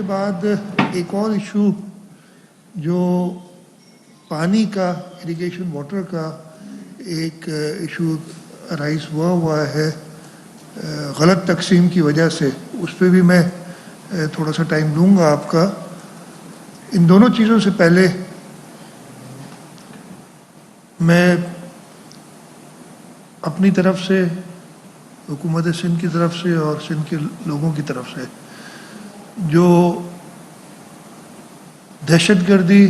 کے بعد ایک اور ایشو جو پانی کا اریگیشن واٹر کا ایک ایشو رائز ہوا ہے غلط تقسیم کی وجہ سے، اس پہ بھی میں تھوڑا سا ٹائم لوں گا آپ کا۔ ان دونوں چیزوں سے پہلے میں اپنی طرف سے، حکومت سندھ کی طرف سے اور سندھ کے لوگوں کی طرف سے جو دہشت گردی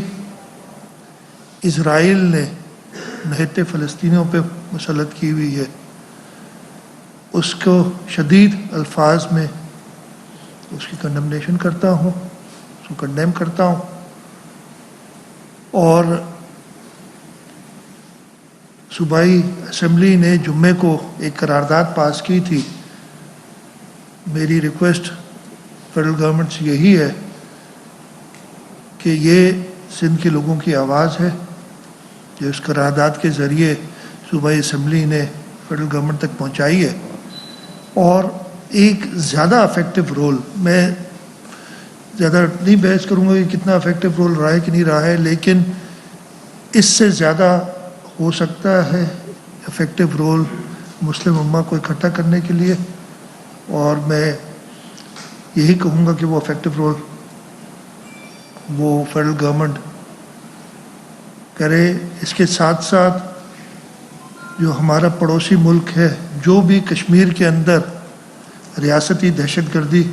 اسرائیل نے نہتے فلسطینیوں پہ مسلط کی ہوئی ہے، اس کو شدید الفاظ میں اس کی کنڈمنیشن کرتا ہوں، اس کو کنڈیم کرتا ہوں، اور صوبائی اسمبلی نے جمعے کو ایک قرارداد پاس کی تھی۔ میری ریکویسٹ فیڈرل گورنمنٹ سے یہی ہے کہ یہ سندھ کے لوگوں کی آواز ہے جو اس قرارداد کے ذریعے صوبائی اسمبلی نے فیڈرل گورنمنٹ تک پہنچائی ہے، اور ایک زیادہ افیکٹو رول، میں زیادہ نہیں بحث کروں گا کہ کتنا افیکٹو رول رہا ہے کہ نہیں رہا ہے، لیکن اس سے زیادہ ہو سکتا ہے افیکٹو رول مسلم امہ کو اکٹھا کرنے کے لیے، اور میں یہی کہوں گا کہ وہ افیکٹو رول وہ فیڈرل گورنمنٹ کرے۔ اس کے ساتھ ساتھ جو ہمارا پڑوسی ملک ہے، جو بھی کشمیر کے اندر ریاستی دہشت گردی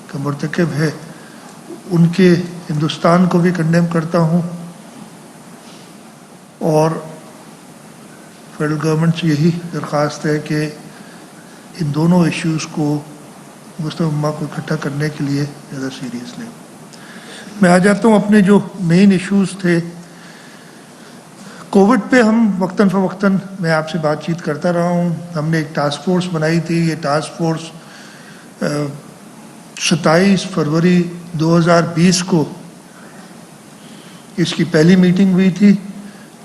کا مرتکب ہے، ان کے ہندوستان کو بھی کنڈیم کرتا ہوں، اور فیڈرل گورنمنٹ سے یہی درخواست ہے کہ ان دونوں ایشوز کو مسلم امہ کو اکٹھا کرنے کے لیے زیادہ سیریس لیں۔ میں آ جاتا ہوں اپنے جو مین ایشوز تھے۔ کووڈ پہ ہم وقتاً فوقتاً میں آپ سے بات چیت کرتا رہا ہوں۔ ہم نے ایک ٹاسک فورس بنائی تھی۔ یہ ٹاسک فورس 27 فروری 2020 کو اس کی پہلی میٹنگ ہوئی تھی،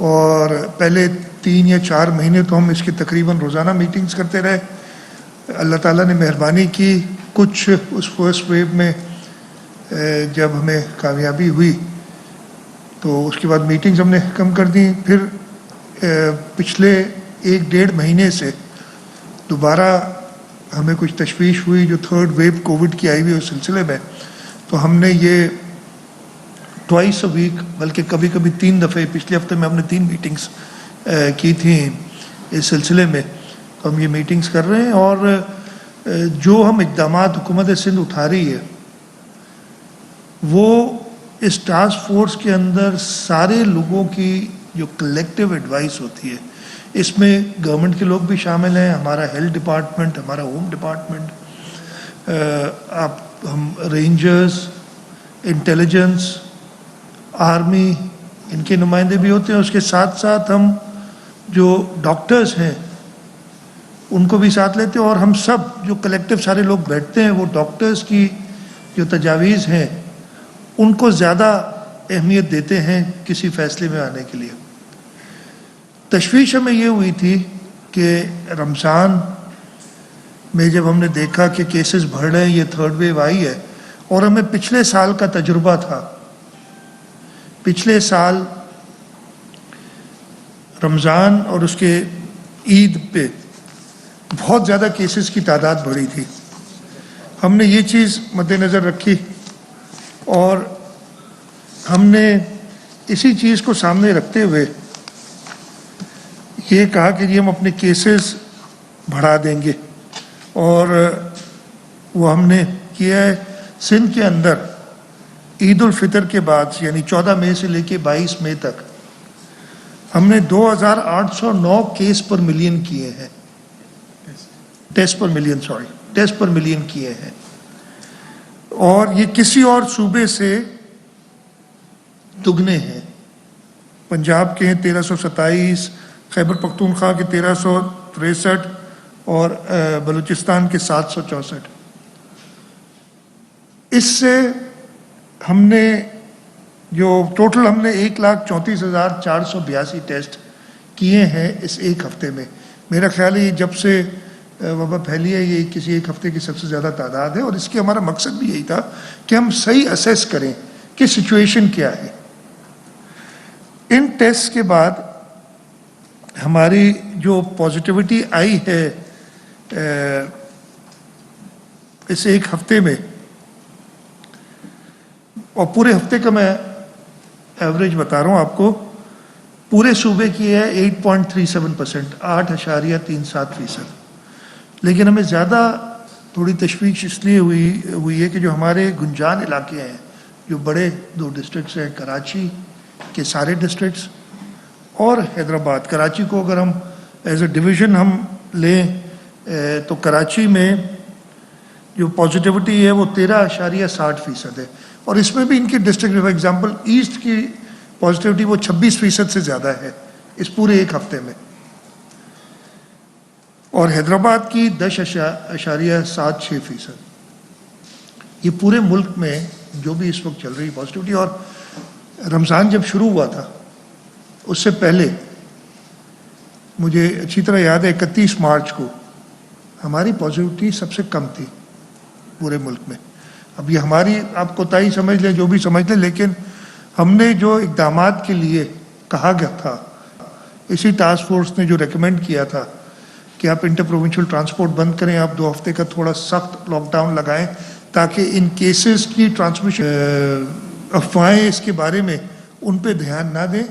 اور پہلے 3 یا 4 مہینے تو ہم اس کے تقریباً روزانہ میٹنگز کرتے رہے۔ اللہ تعالیٰ نے مہربانی کی، کچھ اس فرسٹ ویو میں جب ہمیں کامیابی ہوئی تو اس کے بعد میٹنگز ہم نے کم کر دیں۔ پھر پچھلے 1-1.5 مہینے سے دوبارہ ہمیں کچھ تشویش ہوئی جو 3rd ویو کووڈ کی آئی ہوئی اس سلسلے میں، تو ہم نے یہ ٹوائس اے ویک، بلکہ کبھی کبھی 3 دفعے، پچھلے ہفتے میں ہم نے 3 میٹنگز کی تھیں اس سلسلے میں، تو ہم یہ میٹنگز کر رہے ہیں۔ اور جو ہم اقدامات حکومت سندھ اٹھا رہی ہے وہ اس ٹاسک فورس کے اندر سارے لوگوں کی جو کلیکٹیو ایڈوائس ہوتی ہے، اس میں گورنمنٹ کے لوگ بھی شامل ہیں، ہمارا ہیلتھ ڈپارٹمنٹ، ہمارا ہوم ڈپارٹمنٹ، ہم رینجرز، انٹیلیجنس، آرمی، ان کے نمائندے بھی ہوتے ہیں۔ اس کے ساتھ ساتھ ہم جو ڈاکٹرز ہیں ان کو بھی ساتھ لیتے ہیں، اور ہم سب جو کلیکٹیو سارے لوگ بیٹھتے ہیں وہ ڈاکٹرز کی جو تجاویز ہیں ان کو زیادہ اہمیت دیتے ہیں کسی فیصلے میں آنے کے لیے۔ تشویش ہمیں یہ ہوئی تھی کہ رمضان میں جب ہم نے دیکھا کہ کیسز بڑھ رہے ہیں، یہ 3rd ویو آئی ہے، اور ہمیں پچھلے سال کا تجربہ تھا، پچھلے سال رمضان اور اس کے عید پہ بہت زیادہ کیسز کی تعداد بڑھی تھی۔ ہم نے یہ چیز مد نظر رکھی، اور ہم نے اسی چیز کو سامنے رکھتے ہوئے یہ کہا کہ ہم اپنے کیسز بڑھا دیں گے، اور وہ ہم نے کیا ہے۔ سندھ کے اندر عید الفطر کے بعد، یعنی 14 مئی سے لے کے 22 مئی تک ہم نے 2809 کیس پر ملین کیے ہیں، ٹیسٹ پر ملین کیے ہیں، اور یہ کسی اور صوبے سے دگنے ہیں۔ پنجاب کے ہیں 1327، خیبر پختونخوا کے 1363، اور بلوچستان کے 764۔ اس سے ہم نے جو ٹوٹل ہم نے 1,34,482 ٹیسٹ کیے ہیں اس ایک ہفتے میں۔ میرا خیال ہے جب سے وبا پھیلی ہے، یہ کسی ایک ہفتے کی سب سے زیادہ تعداد ہے، اور اس کی ہمارا مقصد بھی یہی تھا کہ ہم صحیح اسیس کریں کہ سچویشن کیا ہے۔ ان ٹیسٹ کے بعد ہماری جو پازیٹیوٹی آئی ہے اس ایک ہفتے میں، اور پورے ہفتے کا میں ایوریج بتا رہا ہوں آپ کو، پورے صوبے کی ہے 8.37%، 8.37%۔ لیکن ہمیں زیادہ تھوڑی تشویش اس لیے ہوئی ہے کہ جو ہمارے گنجان علاقے ہیں، جو بڑے 2 ڈسٹرکٹس ہیں، کراچی کے سارے ڈسٹرکٹس اور حیدرآباد۔ کراچی کو اگر ہم ایز اے ڈویژن ہم لیں تو کراچی میں جو پازیٹیوٹی ہے وہ 13.60% ہے، اور اس میں بھی ان کی ڈسٹرکٹ، فار ایگزامپل ایسٹ کی پازیٹیوٹی وہ 26% سے زیادہ ہے اس پورے ایک ہفتے میں، اور حیدرآباد کی 10.76%۔ یہ پورے ملک میں جو بھی اس وقت چل رہی پازیٹیوٹی، اور رمضان جب شروع ہوا تھا اس سے پہلے مجھے اچھی طرح یاد ہے 31 مارچ کو ہماری پازیٹیوٹی سب سے کم تھی پورے ملک میں۔ اب یہ ہماری آپ کوتاہی سمجھ لیں، جو بھی سمجھ لیں، لیکن ہم نے جو اقدامات کے لیے کہا گیا تھا، اسی ٹاسک فورس نے جو ریکمینڈ کیا تھا کہ آپ انٹر پروونشل ٹرانسپورٹ بند کریں، آپ 2 ہفتے کا تھوڑا سخت لاک ڈاؤن لگائیں تاکہ ان کیسز کی ٹرانسمیشن، افواہیں اس کے بارے میں ان پہ دھیان نہ دیں۔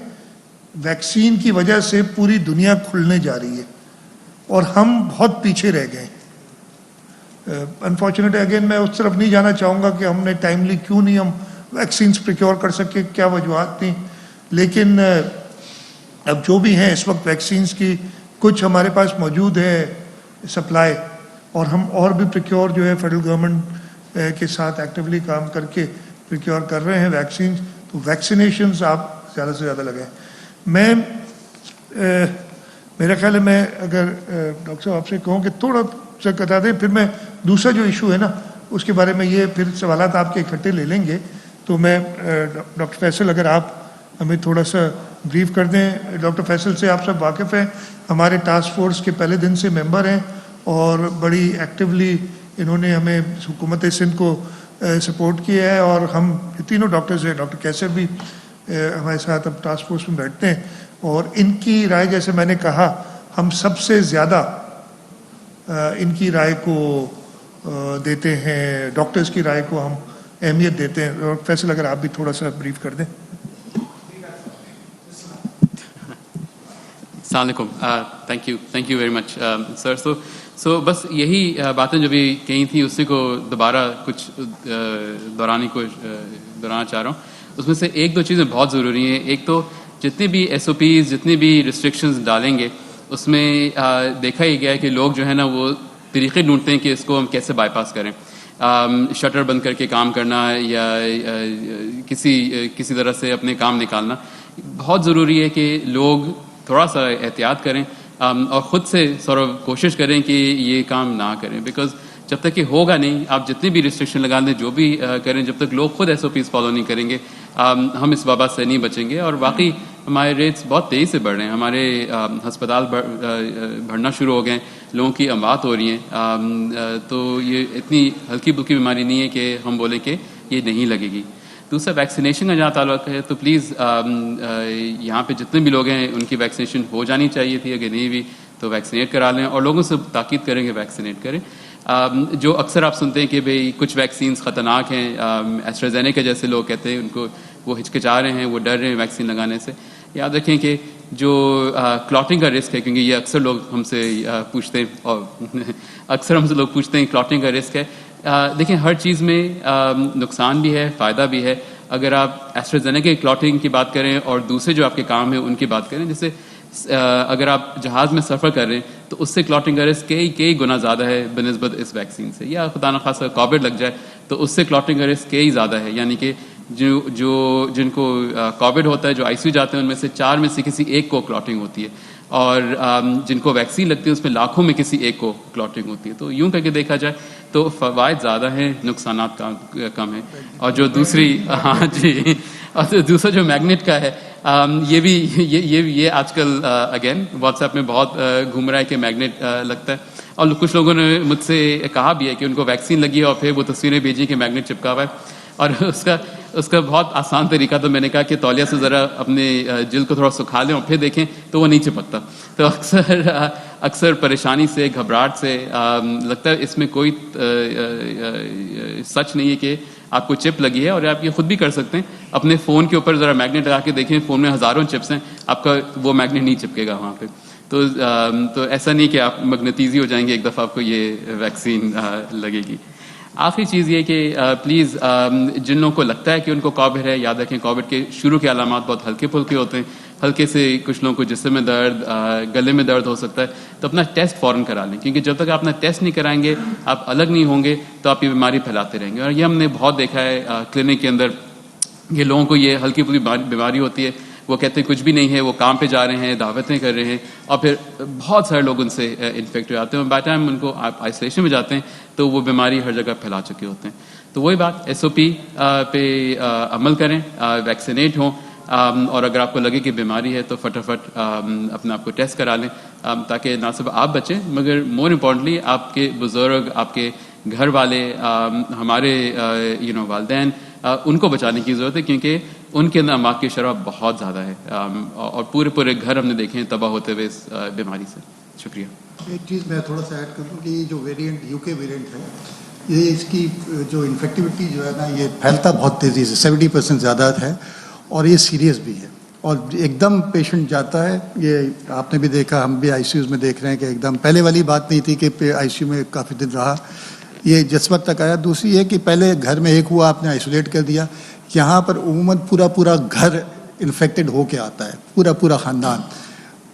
ویکسین کی وجہ سے پوری دنیا کھلنے جا رہی ہے اور ہم بہت پیچھے رہ گئے۔ انفارچونیٹلی اگین میں اس طرف نہیں جانا چاہوں گا کہ ہم نے ٹائملی کیوں نہیں ہم ویکسینز پریکیور کر سکے، کیا وجوہات تھیں، لیکن اب جو بھی ہیں اس وقت ویکسینز کی کچھ ہمارے پاس موجود ہے سپلائی، اور ہم اور بھی پریکیور جو ہے فیڈرل گورنمنٹ کے ساتھ ایکٹیولی کام کر کے پریکیور کر رہے ہیں ویکسینز۔ تو ویکسینیشنز آپ زیادہ سے زیادہ لگائیں۔ میرا خیال ہے میں اگر ڈاکٹر صاحب آپ سے کہوں کہ تھوڑا سا بتا دیں، پھر میں دوسرا جو ایشو ہے نا اس کے بارے میں یہ پھر سوالات آپ کے اکٹھے لے لیں گے، تو میں ڈاکٹر فیصل اگر آپ ہمیں تھوڑا سا بریف کر دیں۔ ڈاکٹر فیصل سے آپ سب واقف ہیں، ہمارے ٹاسک فورس کے پہلے دن سے ممبر ہیں، اور بڑی ایکٹیولی انہوں نے ہمیں حکومت سندھ کو سپورٹ کیا ہے، اور ہم تینوں ڈاکٹرز ہیں، ڈاکٹر کیسر بھی ہمارے ساتھ اب ٹاسک فورس میں بیٹھتے ہیں، اور ان کی رائے جیسے میں نے کہا ہم سب سے زیادہ ان کی رائے کو دیتے ہیں، ڈاکٹرز کی رائے کو ہم اہمیت دیتے ہیں۔ ڈاکٹر فیصل اگر آپ بھی تھوڑا سا بریف کر دیں۔ السلام علیکم، تھینک یو ویری مچ سر۔ سو بس یہی باتیں جو بھی کہی تھیں اسی کو دوبارہ کچھ دہرانا چاہ رہا ہوں۔ اس میں سے 1-2 چیزیں بہت ضروری ہیں۔ ایک تو جتنی بھی SOPs، جتنی بھی ریسٹرکشنز ڈالیں گے اس میں دیکھا ہی گیا ہے کہ لوگ جو ہے نا وہ طریقے ڈھونڈتے ہیں کہ اس کو ہم کیسے بائی پاس کریں۔ شٹر بند کر کے کام کرنا یا کسی طرح سے اپنے کام نکالنا۔ بہت ضروری ہے کہ لوگ تھوڑا سا احتیاط کریں اور خود سے کوشش کریں کہ یہ کام نہ کریں، بیکاز جب تک یہ ہوگا نہیں، آپ جتنی بھی ریسٹرکشن لگا دیں، جو بھی کریں، جب تک لوگ خود SOPs فالو نہیں کریں گے ہم اس وبا سے نہیں بچیں گے۔ اور واقعی ہمارے ریٹس بہت تیزی سے بڑھ رہے ہیں، ہمارے ہسپتال بڑھنا شروع ہو گئے ہیں، لوگوں کی اموات ہو رہی ہیں، تو یہ اتنی ہلکی پھلکی بیماری نہیں ہے کہ ہم بولیں کہ یہ نہیں لگے گی۔ دوسرا ویکسینیشن کا جہاں تعلق ہے تو پلیز یہاں پہ جتنے بھی لوگ ہیں ان کی ویکسینیشن ہو جانی چاہیے تھی، اگر نہیں بھی تو ویکسینیٹ کرا لیں، اور لوگوں سے تاکید کریں کہ ویکسینیٹ کریں۔ جو اکثر آپ سنتے ہیں کہ بھئی کچھ ویکسینز خطرناک ہیں، ایسٹرازینیکا جیسے لوگ کہتے ہیں، ان کو وہ ہچکچا رہے ہیں، وہ ڈر رہے ہیں ویکسین لگانے سے۔ یاد رکھیں کہ جو کلاٹنگ کا رسک ہے، کیونکہ یہ اکثر لوگ ہم سے پوچھتے ہیں، اور اکثر ہم سے لوگ پوچھتے ہیں کلاٹنگ کا رسک ہے۔ دیکھیں ہر چیز میں نقصان بھی ہے، فائدہ بھی ہے۔ اگر آپ ایسٹرازینیکا کی کلاٹنگ کی بات کریں اور دوسرے جو آپ کے کام ہیں ان کی بات کریں، جیسے اگر آپ جہاز میں سفر کر رہے ہیں تو اس سے کلاٹنگ کا رسک کئی گنا زیادہ ہے بنسبت اس ویکسین سے، یا خدا نخواستہ کووڈ لگ جائے تو اس سے کلاٹنگ کا رسک کئی زیادہ ہے، یعنی کہ جن کو کووڈ ہوتا ہے، جو ICU جاتے ہیں، ان میں سے 4 میں سے کسی ایک کو کلاٹنگ ہوتی ہے، اور جن کو ویکسین لگتی ہے اس میں لاکھوں میں کسی ایک کو کلاٹنگ ہوتی ہے۔ تو یوں کر کے دیکھا جائے تو فوائد زیادہ ہیں، نقصانات کم ہیں۔ اور جو دوسری اور دوسرا جو میگنیٹ کا ہے، یہ آج کل اگین واٹس ایپ میں بہت گھوم رہا ہے کہ میگنیٹ لگتا ہے۔ اور کچھ لوگوں نے مجھ سے کہا بھی ہے کہ ان کو ویکسین لگی ہے اور پھر وہ تصویریں بھیجی کہ میگنیٹ چپکا ہوا ہے. اور اس کا بہت آسان طریقہ تو میں نے کہا کہ تولیہ سے ذرا اپنے جلد کو تھوڑا سکھا لیں اور پھر دیکھیں تو وہ نہیں چپکتا. تو اکثر پریشانی سے, گھبراہٹ سے لگتا ہے اس میں کوئی سچ نہیں ہے کہ آپ کو چپ لگی ہے, اور آپ یہ خود بھی کر سکتے ہیں. اپنے فون کے اوپر ذرا میگنیٹ لگا کے دیکھیں, فون میں ہزاروں چپس ہیں, آپ کا وہ میگنیٹ نہیں چپکے گا وہاں پہ. تو ایسا نہیں کہ آپ مغناطیسی ہو جائیں گے ایک دفعہ آپ کو یہ ویکسین لگے گی. آخری چیز یہ کہ پلیز جن لوگوں کو لگتا ہے کہ ان کو کووڈ ہے, یاد رکھیں کووڈ کے شروع کے علامات بہت ہلکے پھلکے ہوتے ہیں. ہلکے سے کچھ لوگوں کو جسم میں درد, گلے میں درد ہو سکتا ہے, تو اپنا ٹیسٹ فوراً کرا لیں, کیونکہ جب تک آپ اپنا ٹیسٹ نہیں کرائیں گے, آپ الگ نہیں ہوں گے, تو آپ یہ بیماری پھیلاتے رہیں گے. اور یہ ہم نے بہت دیکھا ہے کلینک کے اندر کہ لوگوں کو یہ ہلکی پھلکی بیماری ہوتی ہے, وہ کہتے ہیں کچھ بھی نہیں ہے, وہ کام پہ جا رہے ہیں, دعوتیں کر رہے ہیں, اور پھر بہت سارے لوگ ان سے انفیکٹ ہو جاتے ہیں. بائی ٹائم ان کو آپ آئسولیشن میں جاتے ہیں تو وہ بیماری ہر جگہ پھیلا چکے ہوتے ہیں. تو وہی بات, SOP پہ عمل کریں, ویکسینیٹ ہوں, اور اگر آپ کو لگے کہ بیماری ہے تو فٹافٹ اپنے آپ کو ٹیسٹ کرا لیں, تاکہ نہ صرف آپ بچیں مگر مور امپورٹنٹلی آپ کے بزرگ, آپ کے گھر والے, ہمارے والدین, ان کو بچانے کی ضرورت ہے, کیونکہ ان کے اندر امات کی شرح بہت زیادہ ہے, اور پورے گھر ہم نے دیکھے ہیں تباہ ہوتے ہوئے اس بیماری سے. شکریہ. ایک چیز میں تھوڑا سا ایڈ کر دوں کہ یہ جو ویریئنٹ UK ویریئنٹ ہے, یہ اس کی جو انفیکٹیوٹی جو ہے نا, یہ پھیلتا بہت تیزی سے, 70% زیادہ ہے, اور یہ سیریس بھی ہے. اور ایک دم پیشنٹ جاتا ہے, یہ آپ نے بھی دیکھا, ہم بھی ICUs میں دیکھ رہے ہیں کہ ایک دم پہلے والی بات نہیں تھی کہ ICU میں کافی دن رہا, یہ جس وقت تک آیا. دوسری یہ کہ پہلے گھر میں ایک ہوا, آپ نے آئسولیٹ کر دیا. یہاں پر عموماً پورا گھر انفیکٹڈ ہو کے آتا ہے, پورا خاندان.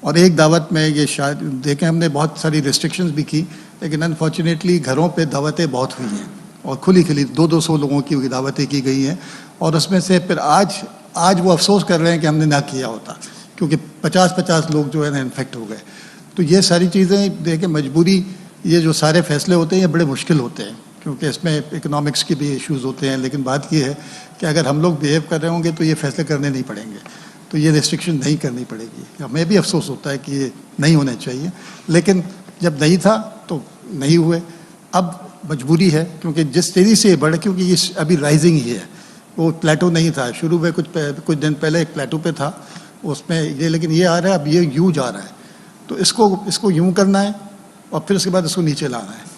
اور ایک دعوت میں یہ شاید دیکھیں, ہم نے بہت ساری ریسٹرکشنز بھی کی, لیکن انفارچونیٹلی گھروں پہ دعوتیں بہت ہوئی ہیں, اور کھلی 200 لوگوں کی دعوتیں کی گئی ہیں. اور اس میں سے پھر آج وہ افسوس کر رہے ہیں کہ ہم نے نہ کیا ہوتا, کیونکہ 50 لوگ جو ہے نا انفیکٹ ہو گئے. تو یہ ساری چیزیں دیکھیں, مجبوری, یہ جو سارے فیصلے ہوتے ہیں یہ بڑے مشکل ہوتے ہیں, کیونکہ اس میں اکنامکس کے بھی ایشوز ہوتے ہیں. لیکن بات یہ ہے کہ اگر ہم لوگ بیہیو کر رہے ہوں گے تو یہ فیصلے کرنے نہیں پڑیں گے, تو یہ ریسٹرکشن نہیں کرنی پڑے گی. ہمیں بھی افسوس ہوتا ہے کہ یہ نہیں ہونے چاہیے, لیکن جب نہیں تھا تو نہیں ہوئے. اب مجبوری ہے, کیونکہ جس تیزی سے یہ بڑھے, کیونکہ یہ ابھی رائزنگ ہی ہے, وہ پلیٹو نہیں تھا. شروع میں کچھ دن پہلے ایک پلیٹو پہ تھا اس میں یہ, لیکن یہ آ رہا ہے, اب یہ یوں جا رہا ہے. تو اس کو یوں کرنا ہے, اور پھر اس کے بعد اس کو نیچے لانا ہے.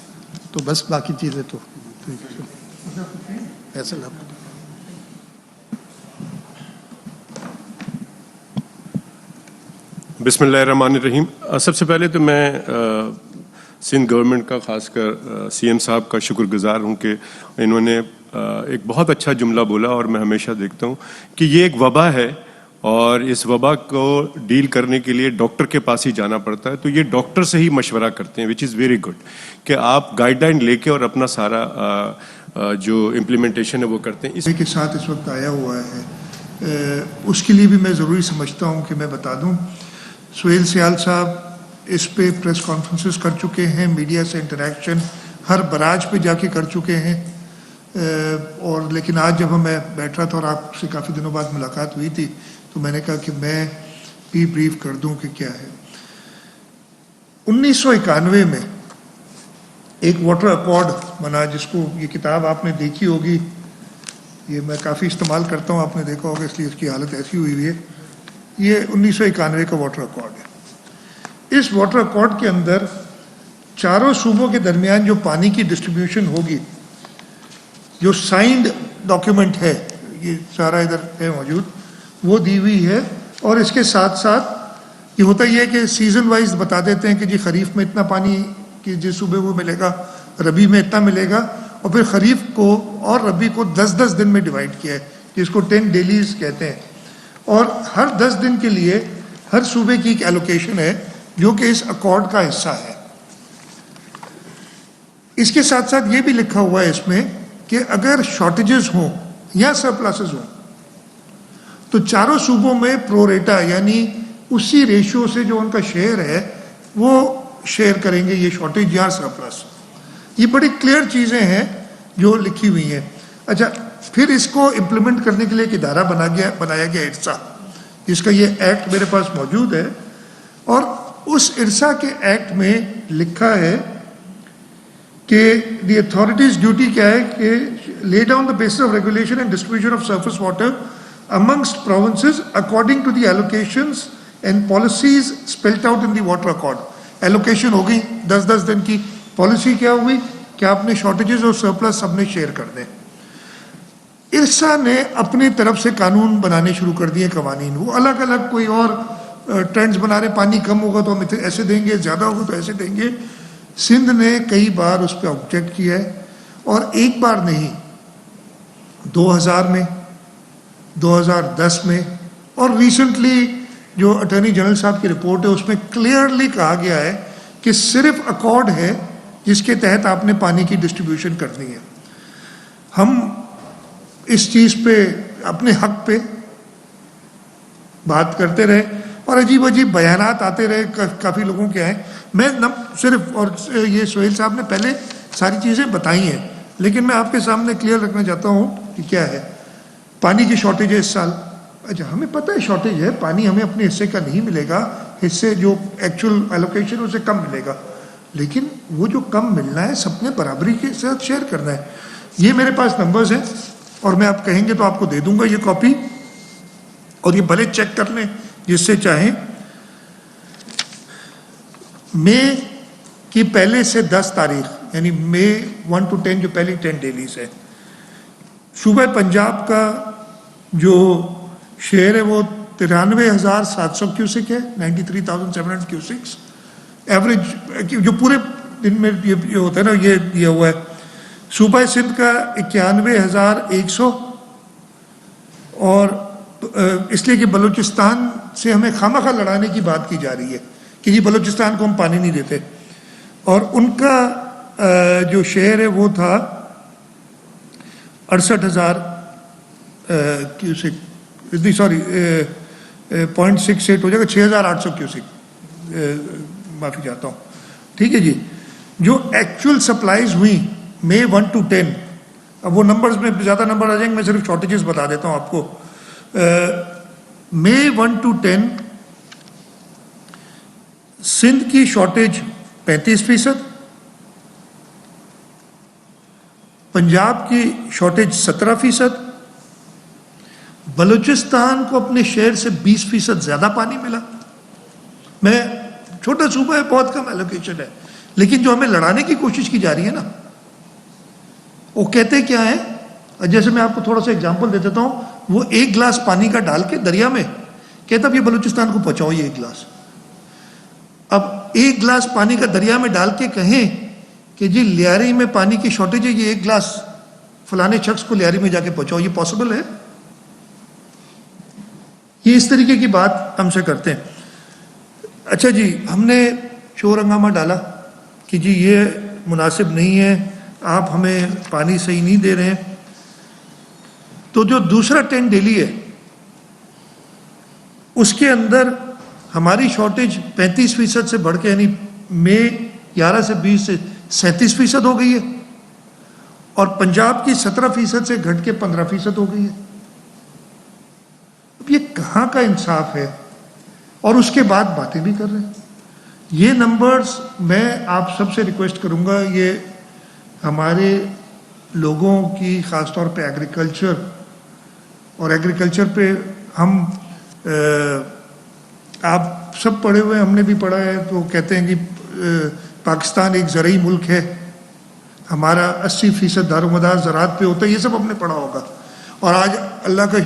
تو بس باقی چیزیں تو ایسا لگتا. بسم اللہ الرحمن الرحیم. سب سے پہلے تو میں سندھ گورنمنٹ کا, خاص کر CM صاحب کا شکر گزار ہوں کہ انہوں نے ایک بہت اچھا جملہ بولا, اور میں ہمیشہ دیکھتا ہوں کہ یہ ایک وبا ہے, اور اس وبا کو ڈیل کرنے کے لیے ڈاکٹر کے پاس ہی جانا پڑتا ہے. تو یہ ڈاکٹر سے ہی مشورہ کرتے ہیں, وچ از ویری گڈ, کہ آپ گائیڈ لائن لے کے اور اپنا سارا جو امپلیمنٹیشن ہے وہ کرتے ہیں. اس کے ساتھ اس وقت آیا ہوا ہے, اس کے لیے بھی میں ضروری سمجھتا ہوں کہ میں بتا دوں, سہیل سیال صاحب اس پہ پریس کانفرنسز کر چکے ہیں, میڈیا سے انٹریکشن ہر براج پہ جا کے کر چکے ہیں. اور لیکن آج جب میں بیٹھ رہا تھا اور آپ سے کافی دنوں بعد ملاقات ہوئی تھی, تو میں نے کہا کہ میں بھی بریف کر دوں کہ کیا ہے. 1991 میں ایک واٹر ایکارڈ بنا, جس کو یہ کتاب آپ نے دیکھی ہوگی, یہ میں کافی استعمال کرتا ہوں, آپ نے دیکھا ہوگا, اس لیے اس کی حالت ایسی ہوئی ہے. یہ 1991 کا واٹر ایکارڈ ہے. اس واٹر ایکارڈ کے اندر چاروں صوبوں کے درمیان جو پانی کی ڈسٹریبیوشن ہوگی, جو سائنڈ ڈاکیومنٹ ہے, یہ سارا ادھر ہے موجود, وہ دی ہوئی ہے. اور اس کے ساتھ ساتھ یہ ہوتا یہ ہے کہ سیزن وائز بتا دیتے ہیں کہ جی خریف میں اتنا پانی کہ جس صوبے وہ ملے گا, ربی میں اتنا ملے گا, اور پھر خریف کو اور ربی کو 10 دن میں ڈیوائڈ کیا ہے, جس کو 10 ڈیلیز کہتے ہیں. اور ہر 10 دن کے لیے ہر صوبے کی ایک ایلوکیشن ہے جو کہ اس ایکارڈ کا حصہ ہے. اس کے ساتھ ساتھ یہ بھی لکھا ہوا ہے اس میں کہ اگر شارٹیجز ہوں یا سرپلسز ہوں تو چاروں صوبوں میں پروریٹا, یعنی اسی ریشو سے جو ان کا شیئر ہے وہ شیئر کریں گے, یہ شارٹیج یا سرپلس. یہ بڑی کلیئر چیزیں ہیں جو لکھی ہوئی ہیں. اچھا, پھر اس کو امپلیمنٹ کرنے کے لیے ایک ادارہ بنایا گیا ارسا, جس کا یہ ایکٹ میرے پاس موجود ہے. اور اس ارسا کے ایکٹ میں لکھا ہے کہ دی اتھارٹیز ڈیوٹی کیا ہے کہ lay down the basis of regulation and distribution of surface water amongst provinces according to the allocations and policies spelled out in the water accord. Allocation ہو گئی 10-10 دن کی. پالیسی کیا ہوئی کہ آپ نے شارٹیجز اور سرپلس سب نے شیئر کر دیں. ارسا نے اپنی طرف سے قانون بنانے شروع کر دیے, قوانین وہ الگ الگ کوئی اور ٹرینڈز بنا رہے, پانی کم ہوگا تو ہم ایسے دیں گے, زیادہ ہوگا تو ایسے دیں گے. سندھ نے کئی بار اس پہ آبجیکٹ کیا ہے, اور ایک بار نہیں, 2000 میں, 2010 میں, اور ریسنٹلی جو اٹارنی جنرل صاحب کی رپورٹ ہے اس میں کلیئرلی کہا گیا ہے کہ صرف اکارڈ ہے جس کے تحت آپ نے پانی کی ڈسٹریبیوشن کرنی ہے. ہم اس چیز پہ اپنے حق پہ بات کرتے رہے اور عجیب عجیب بیانات آتے رہے کافی لوگوں کے آئے. میں صرف, اور یہ سہیل صاحب نے پہلے ساری چیزیں بتائی ہیں, لیکن میں آپ کے سامنے کلیئر رکھنا چاہتا ہوں کہ کیا ہے. پانی کی شارٹیج ہے اس سال. اچھا, ہمیں پتہ ہے شارٹیج ہے, پانی ہمیں اپنے حصے کا نہیں ملے گا, حصے جو ایکچوئل ایلوکیشن ہے اسے کم ملے گا, لیکن وہ جو کم ملنا ہے سب نے برابری کے ساتھ شیئر کرنا ہے. یہ میرے پاس نمبرز ہیں اور میں آپ کہیں گے تو آپ کو دے دوں گا یہ کاپی, اور یہ بھلے چیک کر لیں جس سے چاہیں. مئی کی پہلے سے 10 تاریخ یعنی مئی 1 to 10 جو پہلی 10 ڈیلیز ہے, صوبہ پنجاب کا جو شیئر ہے وہ 93,700 کیوسک ہے, 93,700 کیوسکس ایوریج جو پورے دن میں یہ ہوتا ہے نا, یہ دیا ہوا ہے. صوبہ سندھ کا 91,100, اور اس لیے کہ بلوچستان سے ہمیں خواہ لڑانے کی بات کی جا رہی ہے کہ جی بلوچستان کو ہم پانی نہیں دیتے, اور ان کا جو شیئر ہے وہ تھا 68,000 کیوسک, سوری 0.68 ہو جائے گا, 6,800 کیوسک, معافی چاہتا ہوں. ٹھیک ہے جی. جو ایکچوئل سپلائیز ہوئی مئی 1 to 10, اب وہ نمبرز میں زیادہ نمبر آ جائیں گے, میں صرف شارٹیجز بتا دیتا ہوں آپ کو. مئی 1 to 10 سندھ کی شارٹیج 35%, پنجاب کی شارٹیج 17%, بلوچستان کو اپنے شہر سے 20% زیادہ پانی ملا. میں چھوٹا صوبہ ہے, بہت کم ایلوکیشن ہے, لیکن جو ہمیں لڑانے کی کوشش کی جا رہی ہے نا, وہ کہتے کیا ہیں, جیسے میں آپ کو تھوڑا سا اگزامپل دے دیتا ہوں. وہ ایک گلاس پانی کا ڈال کے دریا میں کہتا اب یہ بلوچستان کو پہنچاؤ یہ ایک گلاس. اب ایک گلاس پانی کا دریا میں ڈال کے کہیں کہ جی لیاری میں پانی کی شارٹیج ہے, یہ ایک گلاس فلانے شخص کو لیاری میں جا کے پہنچاؤ, یہ پاسبل ہے؟ یہ اس طریقے کی بات ہم سے کرتے ہیں. اچھا جی, ہم نے شور ہنگامہ ڈالا کہ جی یہ مناسب نہیں ہے, آپ ہمیں پانی صحیح نہیں دے رہے ہیں. تو جو دوسرا 10 ڈیلی ہے اس کے اندر ہماری شارٹیج 35% سے بڑھ کے یعنی مئی 11 سے 20 سے 37% ہو گئی ہے, اور پنجاب کی 17% سے گھٹ کے 15% ہو گئی ہے. اب یہ کہاں کا انصاف ہے؟ اور اس کے بعد باتیں بھی کر رہے ہیں. یہ نمبرز میں آپ سب سے ریکویسٹ کروں گا, یہ ہمارے لوگوں کی خاص طور پہ ایگریکلچر, اور ایگریکلچر پہ ہم آپ سب پڑھے ہوئے, ہم نے بھی پڑھا ہے, تو کہتے ہیں کہ پاکستان ایک زرعی ملک ہے, ہمارا 80% دار و مدار زراعت پہ ہوتا ہے, یہ سب ہم نے پڑھا ہوگا. اور آج اللہ کا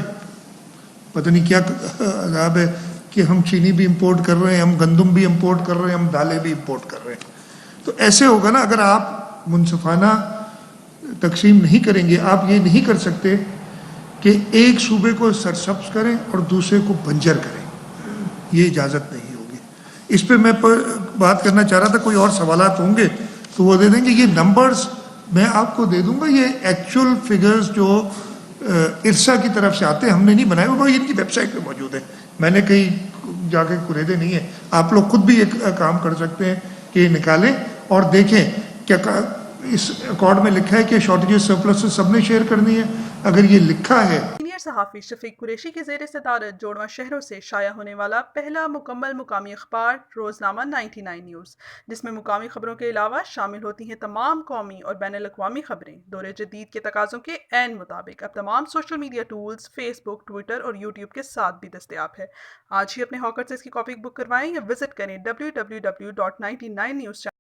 پتہ نہیں کیا عذاب ہے کہ ہم چینی بھی امپورٹ کر رہے ہیں, ہم گندم بھی امپورٹ کر رہے ہیں, ہم دالیں بھی امپورٹ کر رہے ہیں. تو ایسے ہوگا نا, اگر آپ منصفانہ تقسیم نہیں کریں گے. آپ یہ نہیں کر سکتے کہ ایک صوبے کو سرسبز کریں اور دوسرے کو بنجر کریں, یہ اجازت نہیں ہوگی. اس پہ میں بات کرنا چاہ رہا تھا, کوئی اور سوالات ہوں گے تو وہ دے دیں گے. یہ نمبرز میں آپ کو دے دوں گا, یہ ایکچوئل فگرز جو ارسا کی طرف سے آتے ہیں, ہم نے نہیں بنائے, وہ ان کی ویب سائٹ پہ موجود ہے, میں نے کہیں جا کے قریدے نہیں ہیں. آپ لوگ خود بھی ایک کام کر سکتے ہیں کہ یہ نکالیں اور دیکھیں کیا اس اکارڈ میں لکھا ہے کہ شارٹیجز سرپلس سب نے شیئر کرنی ہے. اگر یہ لکھا ہے صحافی شفیق قریشی کی زیر صدارت جوڑواں شہروں سے شائع ہونے والا پہلا مکمل مقامی اخبار روزنامہ 99 نیوز، جس میں مقامی خبروں کے علاوہ شامل ہوتی ہیں تمام قومی اور بین الاقوامی خبریں، دور جدید کے تقاضوں کے عین مطابق اب تمام سوشل میڈیا ٹولز فیس بک، ٹویٹر اور یوٹیوب کے ساتھ بھی دستیاب ہے۔ آج ہی اپنے ہاکر سے اس کی کاپی بک کروائیں یا وزٹ کریں www.99news